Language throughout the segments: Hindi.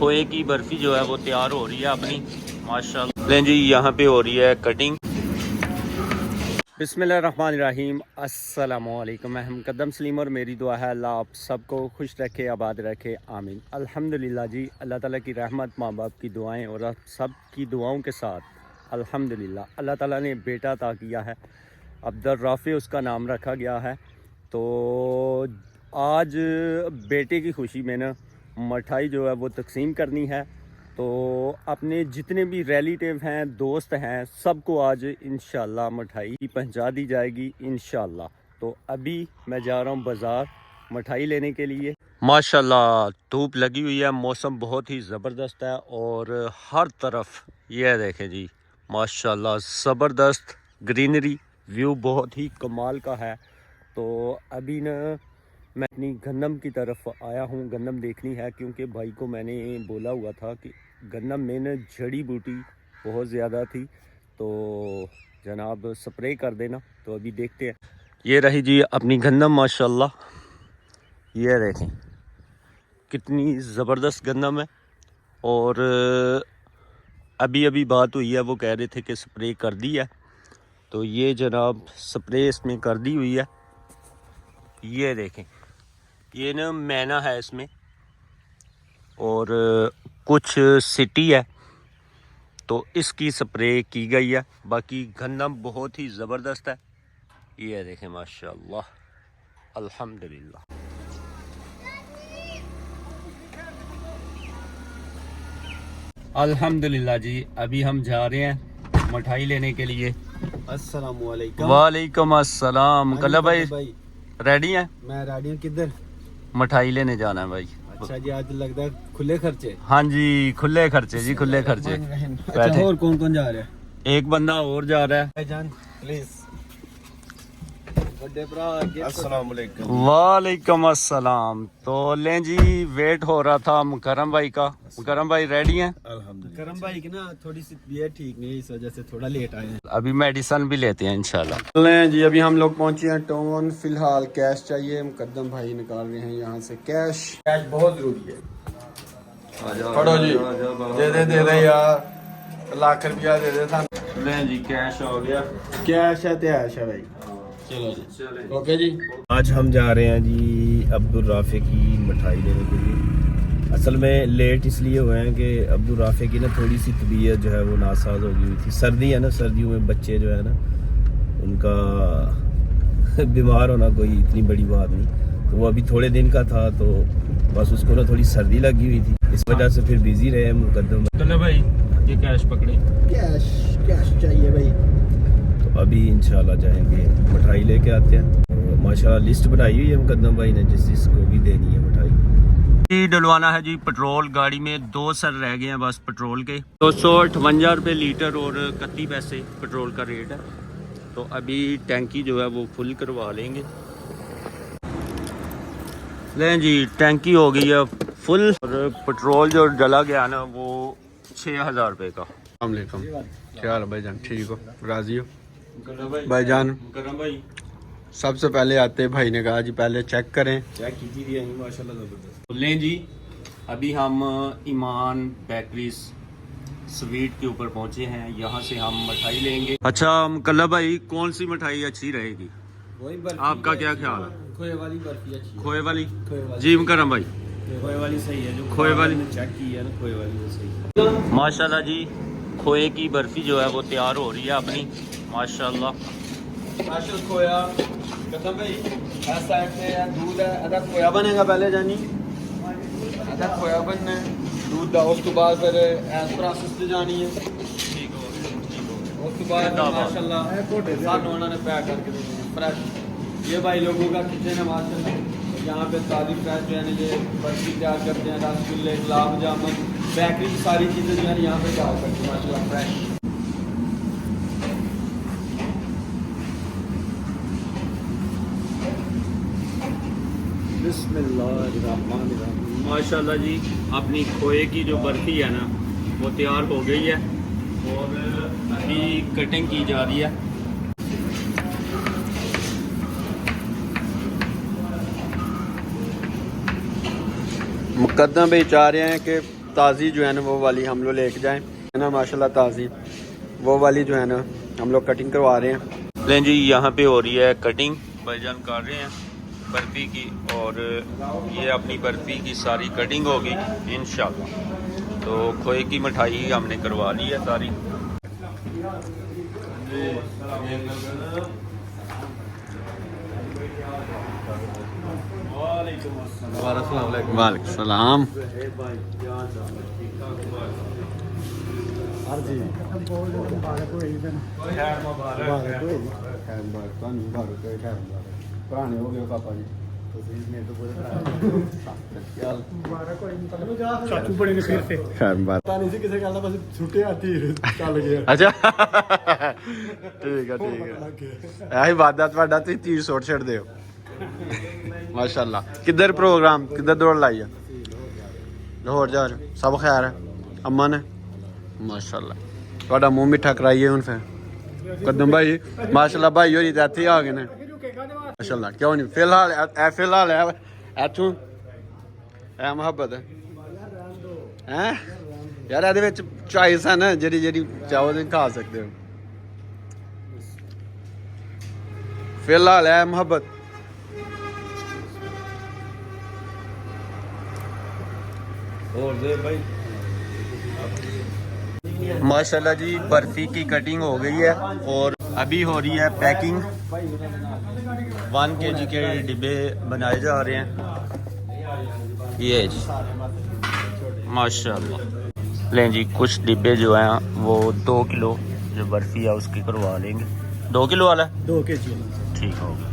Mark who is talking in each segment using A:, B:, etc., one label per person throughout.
A: खोए की बर्फ़ी जो है वो तैयार हो रही है अपनी माशाल्लाह। लें जी, यहाँ पे हो रही है कटिंग। बिस्मिल्लाहिर्रहमानिर्रहीम, अस्सलामुअलैकुम। मैं मुक़द्दम सलीम और मेरी दुआ है अल्लाह आप सबको खुश रखे, आबाद रखे, आमीन। अल्हम्दुलिल्लाह जी, अल्लाह ताला की रहमत, माँ बाप की दुआएं और आप सब की दुआओं के साथ अल्हम्दुलिल्लाह अल्लाह ताला ने बेटा अता किया है। अब्दुल राफ़ी उसका नाम रखा गया है। तो आज बेटे की खुशी में ना मिठाई जो है वो तकसीम करनी है। तो अपने जितने भी रिलेटिव हैं, दोस्त हैं, सबको आज इंशाल्लाह मिठाई पहुंचा दी जाएगी इंशाल्लाह। तो अभी मैं जा रहा हूं बाज़ार मिठाई लेने के लिए। माशाल्लाह धूप लगी हुई है, मौसम बहुत ही ज़बरदस्त है और हर तरफ ये देखें जी माशाल्लाह ज़बरदस्त ग्रीनरी, व्यू बहुत ही कमाल का है। तो अभी ना मैं अपनी गंदम की तरफ आया हूँ, गंदम देखनी है क्योंकि भाई को मैंने बोला हुआ था कि गंदम में न जड़ी बूटी बहुत ज़्यादा थी, तो जनाब स्प्रे कर देना। तो अभी देखते हैं। ये रही जी अपनी गंदम माशाल्लाह, ये देखें कितनी ज़बरदस्त गंदम है। और अभी अभी बात हुई है, वो कह रहे थे कि स्प्रे कर दी है, तो ये जनाब स्प्रे इसमें कर दी हुई है। ये देखें, ये ना मैना है इसमें और कुछ सिटी है, तो इसकी स्प्रे की गई है। बाकी गंदम बहुत ही ज़बरदस्त है। ये देखें माशाल्लाह अल्हम्दुलिल्लाह। अल्हम्दुलिल्लाह जी, अभी हम जा रहे हैं मिठाई लेने के लिए।
B: अस्सलामुअलैकुम।
A: वालेकुम अस्सलाम। कल्ला भाई रेडी हैं?
B: मैं रेडी हूँ। किधर?
A: मिठाई लेने जाना है भाई।
B: अच्छा जी, आज लगता है खुले खर्चे।
A: हाँ जी, खुले खर्चे जी, खुले खर्चे।
B: अच्छा, और कौन कौन जा रहा है?
A: एक बंदा और जा रहा है।
B: भाईजान प्लीज। बड़े भरा अस्सलामुअलैकुम।
A: वालेकुम अस्सलाम। तो लें जी, वेट हो रहा था मुकरम भाई का। मुकरम भाई रेडी हैं?
B: अल्हम्दुलिल्लाह। करम भाई की ना थोड़ी सी तबीयत ठीक नहीं है, इस वजह से थोड़ा लेट आए हैं।
A: अभी मेडिसिन भी लेते हैं इंशाल्लाह।
B: लें जी, अभी हम लोग पहुंचे हैं टाउन। फिलहाल कैश चाहिए, मुकद्दम भाई निकाल रहे हैं यहाँ से कैश। कैश बहुत जरूरी है। पढ़ो जी, दे दे यार, लाख रुपया दे दे था।
A: लें जी, कैश हो गया।
B: कैश है त्याश है भाई। चलो जी, ओके जी। आज हम जा रहे हैं जी अब्दुल राफ़ी की मिठाई लेने के लिए। असल में लेट इसलिए हुए हैं कि अब्दुल राफ़ी की ना थोड़ी सी तबीयत जो है वो नासाज हो गई हुई थी। सर्दी है ना, सर्दियों में बच्चे जो है ना उनका बीमार होना कोई इतनी बड़ी बात नहीं। तो वो अभी थोड़े दिन का था, तो बस उसको ना थोड़ी सर्दी लगी हुई थी, इस वजह से फिर बिजी रहे मुकद्दम।
A: चलो भाई, ये कैश पकड़े।
B: कैश चाहिए भाई। तो अभी इंशाल्लाह जाएंगे मिठाई लेके आते हैं। तो माशाल्लाह लिस्ट बनाई हुई है मुकद्दम भाई ने, जिसको भी देनी है मिठाई।
A: डलवाना है जी पेट्रोल गाड़ी में। 2 सर रह गए हैं बस पेट्रोल के। 258 रुपये लीटर और 31 पैसे पेट्रोल का रेट है। तो अभी टैंकी जो है वो फुल करवा लेंगे। लें जी, टैंकी हो गई है फुल और पेट्रोल जो डला गया ना वो 6000 रुपये का।
B: अस्सलामुअलैकुम। क्या हाल है भाईजान? ठीक हो? राजी हो भाईजान?
A: भाई
B: सबसे पहले आते भाई ने कहा जी पहले चेक करें।
A: चेक कीजिए माशाल्लाह ज़बरदस्त। लें जी, अभी हम ईमान बेकरीज स्वीट के ऊपर पहुंचे हैं। यहाँ से हम मिठाई लेंगे। अच्छा मुकल्ला भाई, कौन सी मिठाई अच्छी रहेगी? आपका क्या ख्याल है?
B: खोए वाली बर्फी अच्छी है।
A: खोए वाली जी मुकरम भाई?
B: खोए वाली सही है, जो
A: खोए वाली
B: चेक की है ना, खोए वाली वो सही है।
A: माशाल्लाह जी, खोए की बर्फ़ी जो है वो तैयार हो रही है अपनी माशाल्लाह।
B: स्पेशल खोया कदम भाई, इस साइड पे दूध है, आधा खोया बनेगा पहले जानी, आधा खोया बनना है दूध का, उसके बाद फिर इस प्रोसेस से जानी है।
A: ठीक हो,
B: उसके बाद माशाल्लाह सानू उन्होंने पैक करके देते हैं फ्रेश। ये भाई लोगों का किचन है माशाल्लाह। यहाँ पे ताज़ी फ्रेश जो है ना ये बर्फी तैयार करते हैं, रसगुल्ले, गुलाब जामुन, बेकरी की सारी चीज़ें जो है यहाँ पे तैयार करते हैं माशाल्लाह फ्रेश। बिस्मिल्लाहिर्रहमानिर्रहीम।
A: माशाल्लाह जी, अपनी खोए की जो बर्फ़ी है ना वो तैयार हो गई है और अभी कटिंग की जा रही है।
B: मुकद्दम भाई चाह रहे हैं कि
A: ताज़ी जो है ना वो वाली हम लोग लेके जाएं, है ना, माशाल्लाह ताज़ी वो वाली जो है ना हम लोग कटिंग करवा रहे हैं। लें जी, यहाँ पे हो रही है कटिंग, भाईजान कर रहे हैं बर्फ़ी की, और ये अपनी बर्फ़ी की सारी कटिंग होगी इंशाल्लाह। तो खोए की मिठाई हमने करवा ली है सारी। वालेकुम सलाम।
B: पुराने हो गए पापा जी,
C: चाचू बड़े ने फिर से
B: पता नहीं सी किसी गल बस छुट्टे आती चल गया।
A: अच्छा ठीक है ऐही वादा ਤੁਹਾਡਾ ਤੁਸੀਂ ਚੀਜ਼ ਸੁੱਟ ਛੱਡਦੇ ਹੋ माशाल्लाह। किधर प्रोग्राम, किधर दौड़ लाई है? लाहौर जा रहे, सब खैर है, अमन है माशाल्लाह। ਤੁਹਾਡਾ ਮੂੰਹ ਮਿੱਠਾ ਕਰਾਈਏ ਹੁਣ ਫਿਰ कदम भाई माशाल्लाह। भाई होरी ਤੇ ਇੱਥੇ ਆ ਗਏ ਨੇ माशाल्लाह। क्यों नहीं फिलहाल फिलहाल है ਇੱਥੋਂ ਐ ਮੁਹੱਬਤ ਹੈ यार ਇਹਦੇ ਵਿੱਚ ਚॉइस है ना, ਜਿਹੜੀ ਜਿਹੜੀ ਚਾਹੋ ਤੁਸੀਂ ਖਾ ਸਕਦੇ ਹੋ। फिलहाल है मोहब्बत। और दे भाई माशाल्लाह जी, बर्फी की कटिंग हो गई है और अभी हो रही है पैकिंग। 1 kg के डिब्बे बनाए जा रहे हैं ये जी माशाल्लाह। लें जी, कुछ डिब्बे जो हैं वो 2 किलो जो बर्फी है उसकी करवा लेंगे। 2 किलो वाला
C: 2 kg
A: ठीक होगा।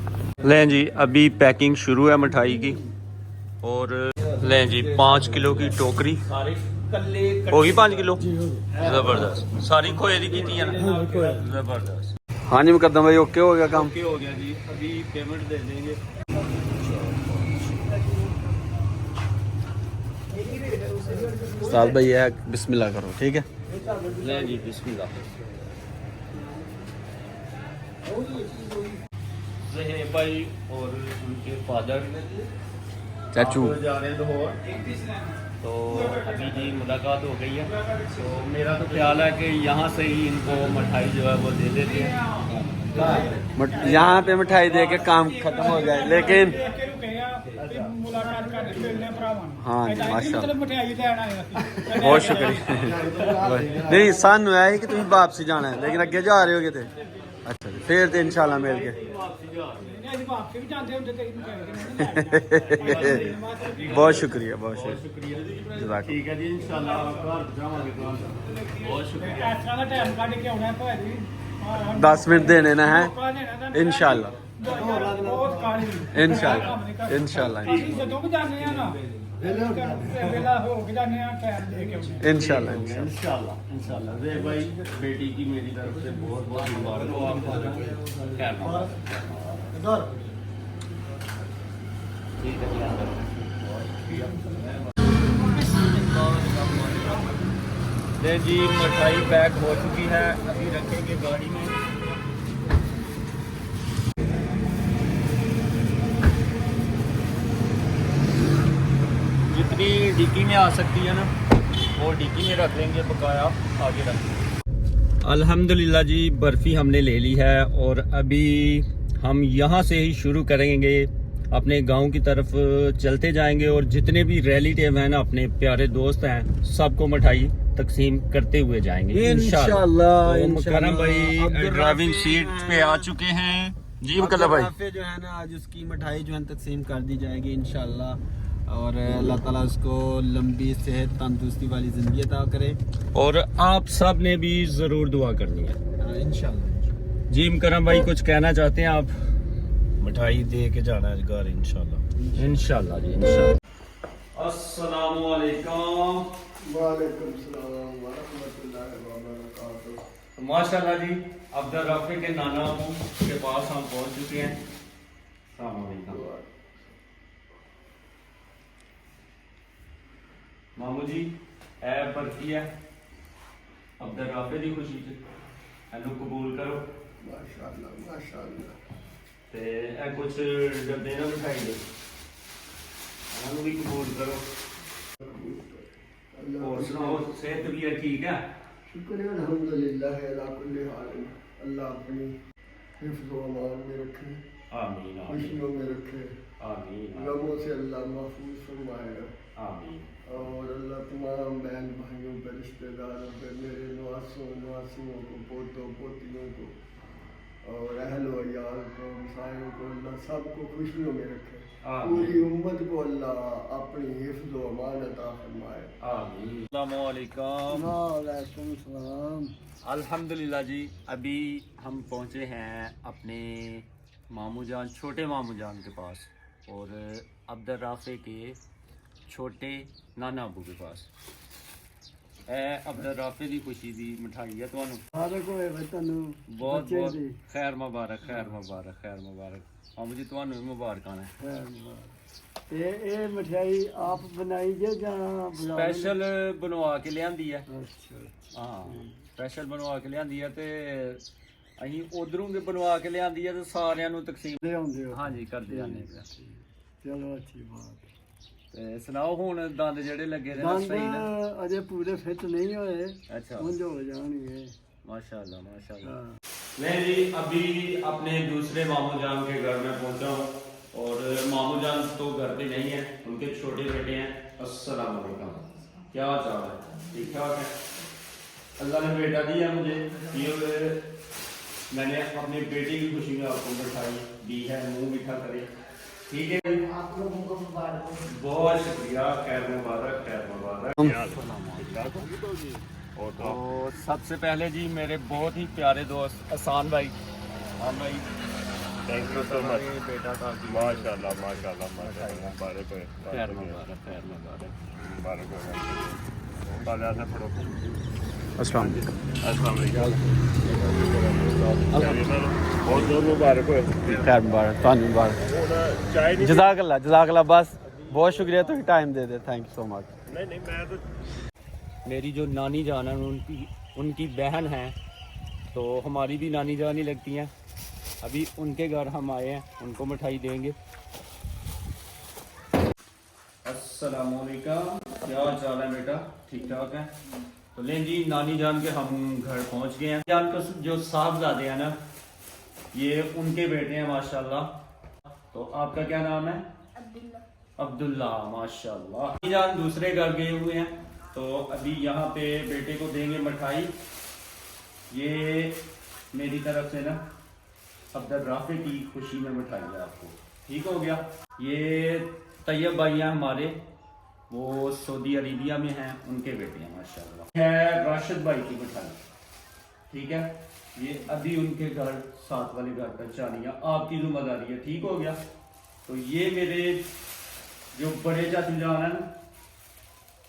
A: लें जी, अभी पैकिंग शुरू है मिठाई की। और लें जी, 5 किलो की टोकरी होगी। 5 किलो जबरदस्त, सारी खोए दी की है ना, जबरदस्त। हाँ जी मुकद्दम भाई, ओके हो गया काम? ओके हो गया जी, अभी पेमेंट दे देंगे। साल भाई है, बिस्मिल्लाह करो, ठीक है? ले जी बिस्मिल्लाह। ज़हीर भाई और उनके फादर चाचू जा रहे हैं लाहौर, तो अभी जी मुलाकात हो गई है। तो मेरा तो ख्याल है कि यहाँ से ही इनको मिठाई जो है वो दे देते हैं। यहाँ पे मिठाई दे के काम खत्म हो जाए, लेकिन हाँ जी माशाल्लाह, बहुत शुक्रिया। नहीं सानू है कि तुम वापसी जाना है, लेकिन अगे जा रहे हो किते? अच्छा जी, फिर तो इंशाल्लाह मिल के बहुत शुक्रिया, बहुत शुक्रिया। ठीक है जी, इंशाल्लाह बहुत शुक्रिया। 10 मिनट देने ना है इंशाल्लाह, इंशाल्लाह इंशाल्लाह इंशाल्लाह इंशाल्लाह। ज़े भाई, बेटी की मेरी तरफ से बहुत बहुत मुबारक हो आपको। जी मिठाई पैक हो चुकी है, अभी रखेंगे गाड़ी में। जितनी डिक्की में आ सकती है ना वो डिक्की में रख लेंगे, बकाया आगे रख लेंगे। अल्हम्दुलिल्लाह जी, बर्फ़ी हमने ले ली है और अभी हम यहाँ से ही शुरू करेंगे, अपने गांव की तरफ चलते जाएंगे और जितने भी रिलेटिव हैं ना, अपने प्यारे दोस्त हैं, सबको मिठाई तकसीम करते हुए जाएंगे इंशाल्लाह। तो मुकर्रम भाई ड्राइविंग सीट पे आ चुके हैं जी। मुकल्लम भाई
B: जो है ना, आज उसकी मिठाई जो है तकसीम कर दी जाएगी इंशाल्लाह, और अल्लाह ताला उसको लंबी सेहत तंदुरुस्ती वाली ज़िंदगी अता करे,
A: और आप सब ने भी ज़रूर दुआ करनी है
B: इंशाल्लाह।
A: जी मुकर्रम भाई, कुछ कहना चाहते हैं आप?
B: मिठाई दे के जाना है घर इंशाल्लाह,
A: इंशाल्लाह जी इंशाल्लाह। अस्सलामु अलैकुम।
C: वालेकुम सलाम व रहमतुल्लाहि व बरकातहू।
A: माशाल्लाह जी, अब्दुल राफी के नाना के पास हम पहुंच चुके हैं। अस्सलाम वालेकुम मामू जी, ए बर्फी है अब्दुल राफी की खुशी से, एनू कबूल करो
C: माशाअल्लाह माशाअल्लाह।
A: ते ए कुछ डब्बे ना मिठाई दे, एनू भी कबूल करो। और सुनाओ, सेहत तबीयत ठीक है?
C: शुक्र है अल्हम्दुलिल्लाह अला कुल्ली हाल। अल्लाह अपनी हिफ्ज़ व अमान में रखे,
A: आमीन आमीन
C: खुशियों में रखे,
A: आमीन
C: गमों से अल्लाह महफूज फरमाएगा।
A: आमीन।
C: और अल्लाह तमाम बहन भाइयों पर, रिश्तेदारों पर, मेरे नवासों नवासियों को, पोतों पोतियों को और अहल व यार को, हमसायों को, अल्लाह सबको खुशियों में रखे।
A: आमीन।
C: पूरी उम्मत को अल्लाह अपनी हिफ्ज़ व अमान अता फरमाए।
A: आमीन। अस्सलामु अलैकुम।
C: वालेकुम सलाम।
A: अल्हम्दुलिल्लाह जी, अभी हम पहुँचे हैं अपने मामू जान, छोटे मामू जान के पास और अब्दुल राफे के छोटे नाना अबू के पास। अब्दुल राफे की खुशी की मिठाई है तुहानू बहुत बहुत खैर मुबारक, खैर मुबारक, खैर मुबारक। मामू जी तुहानू भी मुबारक है।
C: ये मिठाई आप बनाई जे
A: स्पेशल बनवा के लियांदी है।
C: अच्छा
A: हाँ, स्पेशल बनवा के लियांदी है ते ਅਸੀਂ ਉਧਰੋਂ ਵੀ ਬਣਵਾ ਕੇ ਲਿਆਂਦੀ ਹੈ ਤੇ ਸਾਰਿਆਂ ਨੂੰ ਤਕਸੀਮ
C: ले आंदे हो।
A: ਹਾਂਜੀ ਕਰਦੇ ਆਨੇ ਪਿਆ।
C: चलो अच्छी बात।
A: ਤੇ ਸੁਣਾਓ ਹੁਣ ਦੰਦ ਜਿਹੜੇ ਲੱਗੇ ਨੇ ਨਾ ਸਹੀ ਨਾ?
C: दंद अजे पूरे फिट नहीं हुए,
A: अच्छा
C: उंज हो जाएंगे।
A: माशाल्लाह माशाल्लाह।
C: हाँ।
A: मैं जी अभी अपने दूसरे मामू जान के घर में पहुंचा हूँ और मामू जान तो घर पे नहीं है, उनके छोटे बेटे हैं। अस्सलाम वालेकुम, क्या चाल है? ठीक ठाक है? अल्लाह ने बेटा दिया मुझे, ये मैंने अपने बेटे की खुशी में आपको मिठाई दी है, मुंह मीठा करे। ठीक है,
D: आप लोगों को मुबारक हो।
A: बहुत शुक्रिया, खैर मुबारक, खैर मुबारक। तो सबसे पहले जी मेरे बहुत ही प्यारे दोस्त एहसान भाई, हाँ भाई,
B: थैंक यू सो मच।
A: बेटा का
B: माशाल्लाह माशाल्लाह माशाल्लाह, मुबारक हो,
A: खैर मुबारक, खैर मुबारक।
B: मुबारक हो। पाला से पढ़ो।
A: अस्सलाम
B: अस्सलाम वालेकुम। बहुत बहुत मुबारक हो।
A: खैर मुबारक, ਤੁਹਾਨੂੰ मुबारक।
B: चाय नहीं
A: जज़ाकल्लाह बस बहुत शुक्रिया, तुम time they they, thank you so much.
B: नहीं मैं तो
A: मेरी जो नानी जान है उनकी बहन है, तो हमारी भी नानी जान ही लगती हैं। अभी उनके घर हम आए हैं, उनको मिठाई देंगे। अस्सलाम वालेकुम, क्या हाल चाल है बेटा? ठीक ठाक है? तो लें जी, नानी जान के हम घर पहुंच गए हैं। जान को जो साहबजादे हैं ना, ये उनके बेटे हैं माशाल्लाह। तो आपका क्या नाम है? अब्दुल्ला, माशाल्लाह। नानी जान दूसरे घर गए हुए हैं, तो अभी यहाँ पे बेटे को देंगे मिठाई। ये मेरी तरफ से ना अब्दुल राफे की खुशी में मिठाई है आपको, ठीक हो गया? ये तैयब भाई हैं हमारे, वो सऊदी अरेबिया में हैं, उनके बेटे हैं माशाल्लाह। है राशिद भाई की मिठाई, ठीक है? ये अभी उनके घर साथ वाले घर पहुंचानी है, आपकी जिम्मेदारी है, ठीक हो गया? तो ये मेरे जो बड़े चाचू जान है ना,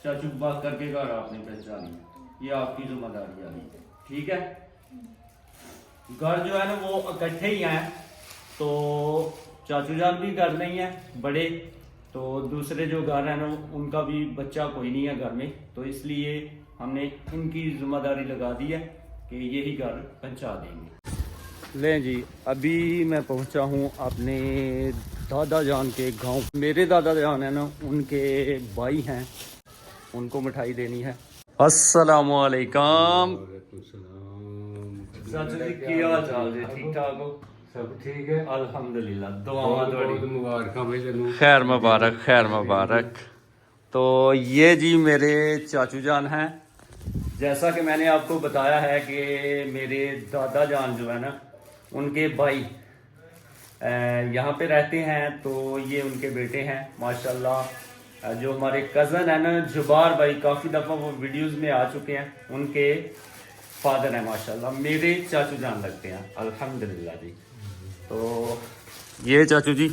A: चाचू बाकर के घर आपने पहचानी है, ये आपकी जिम्मेदारी है, ठीक है? घर जो है ना वो इकट्ठे ही हैं, तो चाचू जान भी घर नहीं है बड़े, तो दूसरे जो घर है ना उनका भी बच्चा कोई नहीं है घर में, तो इसलिए हमने इनकी जिम्मेदारी लगा दी है कि यही घर पहुंचा देंगे। लें जी, अभी मैं पहुंचा हूं अपने दादा जान के गांव। मेरे दादा जान है ना, उनके भाई हैं, उनको मिठाई देनी है। अस्सलाम वालेकुम। चाचा जी की हाल चाल जी? ठीक ठाक हो?
E: सब ठीक है,
A: अल्हम्दुलिल्लाह, दुआ
E: बहुत
A: दौड़ी।
E: मुबारक भाई तेनू।
A: खैर मुबारक, खैर मुबारक। तो ये जी मेरे चाचू जान हैं। जैसा कि मैंने आपको बताया है कि मेरे दादा जान जो है ना, उनके भाई यहाँ पे रहते हैं, तो ये उनके बेटे हैं माशाल्लाह। जो हमारे कज़न है ना जुबार भाई, काफ़ी दफ़ा वो वीडियोस में आ चुके हैं, उनके फादर हैं माशाल्लाह, मेरे चाचू जान लगते हैं अल्हम्दुलिल्लाह जी। तो ये चाचू जी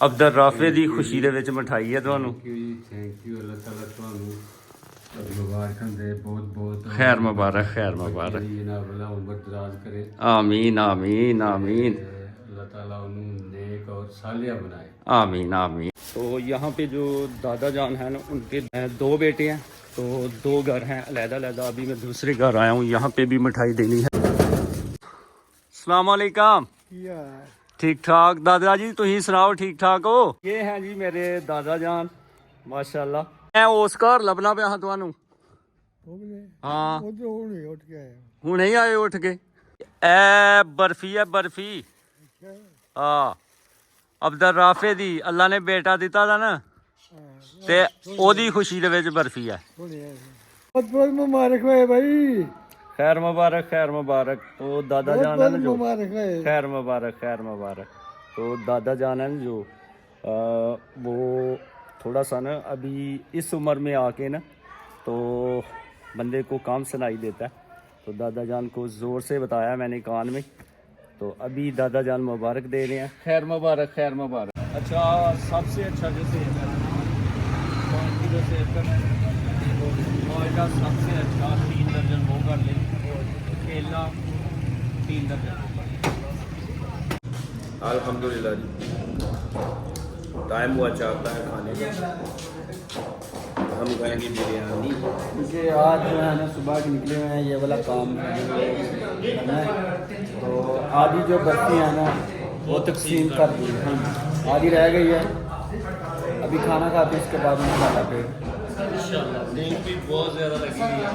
A: अब्दुल राफे दी खुशी दे विच मिठाई है तुहानू।
E: थैंक यू, अल्लाह ताला तुहानू मुबारकां दे, बहुत बहुत
A: खैर मुबारक, खैर मुबारक।
E: जनाब अल्लाह उम्र दराज करे,
A: आमीन आमीन आमीन,
E: अल्लाह ताला उन्हें नेक और सालिया बनाए,
A: आमीन आमीन। तो यहाँ पे जो दादा जान है ना, उनके दो बेटे हैं, तो दो घर हैं अलहदा अलहदा। अभी मैं दूसरे घर आया हूँ, यहाँ पे भी मिठाई देनी है। अस्सलाम वालेकुम। ठीक ठाक दादा जी, तुम सुनाओ, ठीक ठाक हो? ये हैं जी मेरे दादा जान माशाल्लाह। मैं उस घर लभना पिया हाँ तुहानू हाँ हुणे ही आए उठ के ए बर्फी है बर्फी हाँ अब्दुल राफे दी अल्लाह ने बेटा दिता था ना ते ओदी खुशी दे विच बर्फी है
C: बहुत बहुत मुबारक है भाई
A: खैर मुबारक तो दादा जान है ना जो
C: मुबारक है
A: खैर मुबारक तो दादा जान है ना जो वो थोड़ा सा ना अभी इस उम्र में आके ना तो बंदे को काम सुनाई देता है तो दादा जान को ज़ोर से बताया मैंने कान में तो अभी दादा जान मुबारक दे रहे हैं खैर मुबारक अच्छा सबसे अच्छा जो सेब है जो सेब का सबसे अच्छा 3 दर्जन वो कर ले केला 3 दर्जन
B: अल्हम्दुलिल्लाह जी टाइम हुआ चाहता है खाने का हम खाएंगे बिरयानी
F: क्योंकि आज जो है ना सुबह के निकले हुए हैं ये वाला काम करना है तो आधी जो बर्फी है ना वो तकसीम कर दी है आधी रह गई है अभी खाना खाते इसके बाद में खाना पे
A: भूख भी बहुत ज़्यादा लगी हुई है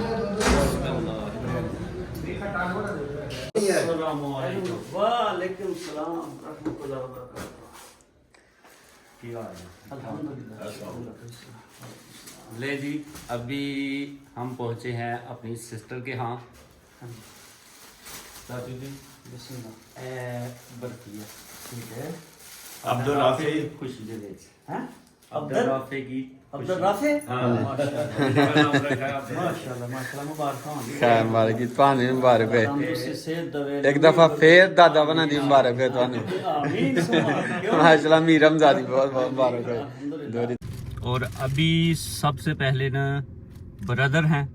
F: वालेकुम सलाम रहमतुल्लाह व
A: ले जी अभी हम पहुंचे हैं अपनी सिस्टर के यहाँ चाचू जी बर्फी है ठीक है
B: अब्दुल राफे
A: खुशी दे दे
F: हैं
A: अब्दुल राफे की
F: अब्दुल राफे
A: माशाल्लाह मुबारक हो
E: खैर मुबारक की ਤੁਹਾਨੂੰ ਮੁਬਾਰਕ ਹੈ
F: तंदुरुस्ती सेहत दवे
E: ਇੱਕ ਦਫਾ ਫੇਰ ਦਾਦਾ ਬਣਾ ਦੀ ਮੁਬਾਰਕ ਹੈ ਤੁਹਾਨੂੰ
F: आमीन सुभान
E: माशाल्लाह मीरम जादी बहुत बहुत मुबारक है दोरी
A: और अभी सबसे पहले ना ब्रदर हैं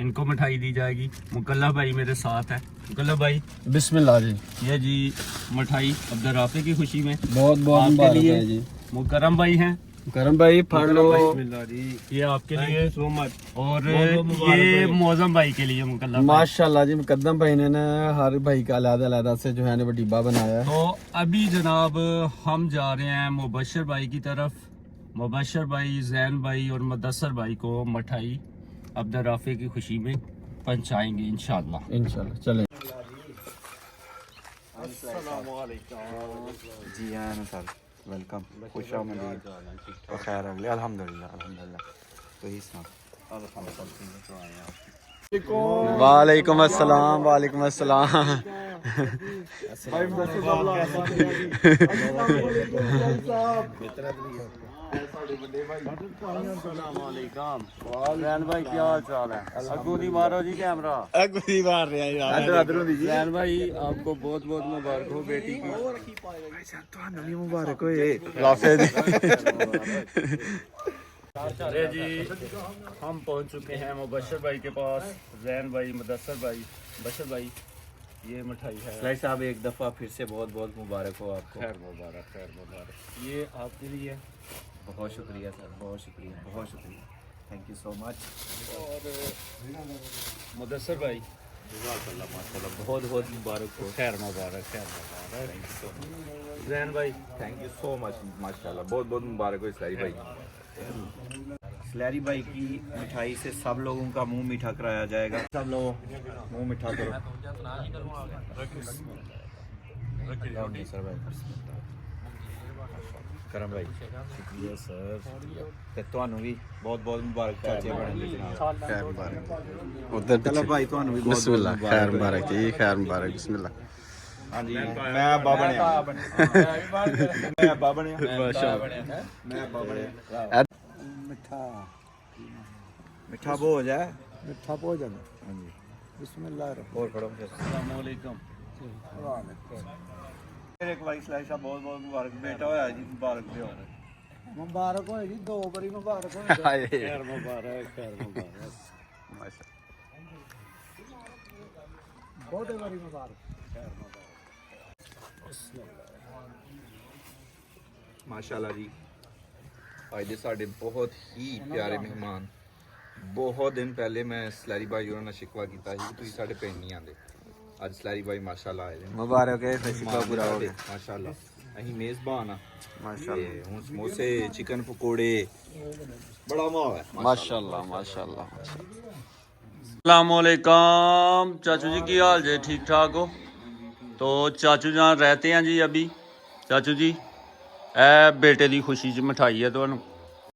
A: इनको मिठाई दी जाएगी मुकल्ला भाई मेरे साथ है मुकल्ला भाई
E: बिस्मिल्लाह जी
A: ये जी मिठाई अब्दुल राफे की खुशी में
E: बहुत बहुत
A: आपके
E: मुबारक
A: लिए
E: है जी
A: मुकरम भाई हैं
E: करम भाई फड़ लो
A: ये आपके लिए सो मच और ये मौजम भाई के लिए मुकल्ला भाई।
E: माशाल्लाह जी मुकद्दम भाई ने ना हर भाई का अलग-अलग से जो है ना वो डिब्बा बनाया है
A: तो अभी जनाब हम जा रहे हैं मुबशर भाई की तरफ मुबशर भाई जैन भाई और मुदस्सर भाई को मिठाई अब्दुल राफे की खुशी में पहुंचाएंगे इंशाल्लाह
E: इंशाल्लाह चलें
F: जी हाँ ना सर वेलकम खुश आमदीद खैर अगले अल्हम्दुलिल्लाह तो ही सुना
E: वालेकुम अस्सलाम वालेकुम अस्सलाम
A: जैन भाई क्या हाल चाल है अगू दी मारो जी कैमरा जैन भाई आपको बहुत बहुत मुबारक हो बेटी की
E: मुबारक होए राफे दी
A: अरे जी हम पहुंच चुके हैं मुबशर भाई के पास जैन भाई मुदस्सर भाई बशर भाई ये मिठाई है
F: भाई साहब एक दफ़ा फिर से बहुत बहुत मुबारक हो आपको
A: खैर मुबारक ये आपके लिए
F: बहुत शुक्रिया सर बहुत शुक्रिया थैंक यू सो मच
A: और मुदस्सर भाई
F: माशाल्लाह बहुत बहुत मुबारक हो
A: खैर मुबारक जैन भाई
G: थैंक यू सो मच माशाल्लाह बहुत बहुत मुबारक हो इस्लारी भाई
F: स्लैरी भाई की मिठाई से सब लोगों का मुंह मीठा कराया जाएगा सब लोग मुंह मीठा करो सर भाई करम भाई शुक्रिया सर ते ਤੁਹਾਨੂੰ ਵੀ ਬਹੁਤ ਬਹੁਤ ਮੁਬਾਰਕ ਚਾਚੇ ਬਣਨ ਦੇ ਜਨਾਬ
E: खैर मुबारक उधर
F: चलो भाई ਤੁਹਾਨੂੰ ਵੀ ਬਹੁਤ
E: बिस्मिल्लाह खैर मुबारक जी खैर मुबारक बिस्मिल्लाह
F: ਹਾਂਜੀ ਮੈਂ ਅੱਬਾ ਬਣਿਆ ਮੈਂ ਅੱਬਾ ਬਣਿਆ ਮੈਂ ਅੱਬਾ ਬਣਿਆ मिठा भोज है
C: मिठा भोजन
F: हाँ जी
C: बिस्मिल्लाह
F: और करो फिर
A: अस्सलाम वालेकुम
F: मेरे एक भाई स्लैश बहुत बहुत मुबारक बेटा होया जी मुबारक दियो
C: मुबारक हो जी 2 बारी मुबारक हो
A: खैर मुबारक
E: माशाल्लाह
C: बहुत बारी मुबारक
G: माशाल्लाह जी आज ਦੇ ਸਾਡੇ ਬਹੁਤ ਹੀ ਪਿਆਰੇ ਮਹਿਮਾਨ ਬਹੁਤ ਦਿਨ ਪਹਿਲੇ ਮੈਂ ਸਲੈਰੀ ਭਾਈ ਉਹਨਾਂ ਨਾਲ ਸ਼ਿਕਵਾ ਕੀਤਾ ਸੀ ਕਿ ਤੁਸੀਂ ਸਾਡੇ ਪਿੰਡ ਨਹੀਂ ਆਉਂਦੇ ਅੱਜ ਸਲੈਰੀ ਭਾਈ ਮਾਸ਼ਾਅੱਲਾ ਆਏ ਨੇ
E: मुबारक है शिकवा पूरा हो गया
G: माशाअल्लाह ਅਸੀਂ ਮੇਜ਼ਬਾਨ ਆ
A: माशाल्लाह
G: ਤੇ ਹੁਣ ਸਮੋਸੇ ਚਿਕਨ ਪਕੌੜੇ ਬੜਾ ਮਾਹੌਲ ਹੈ
A: माशाल्लाह माशाल्लाह अस्सलामुअलैकुम चाचू जी की हाल जे ठीक ठाक हो तो चाचू जान रहते हैं जी अभी चाचू जी ए बेटे दी खुशी च मिठाई है ਤੁਹਾਨੂੰ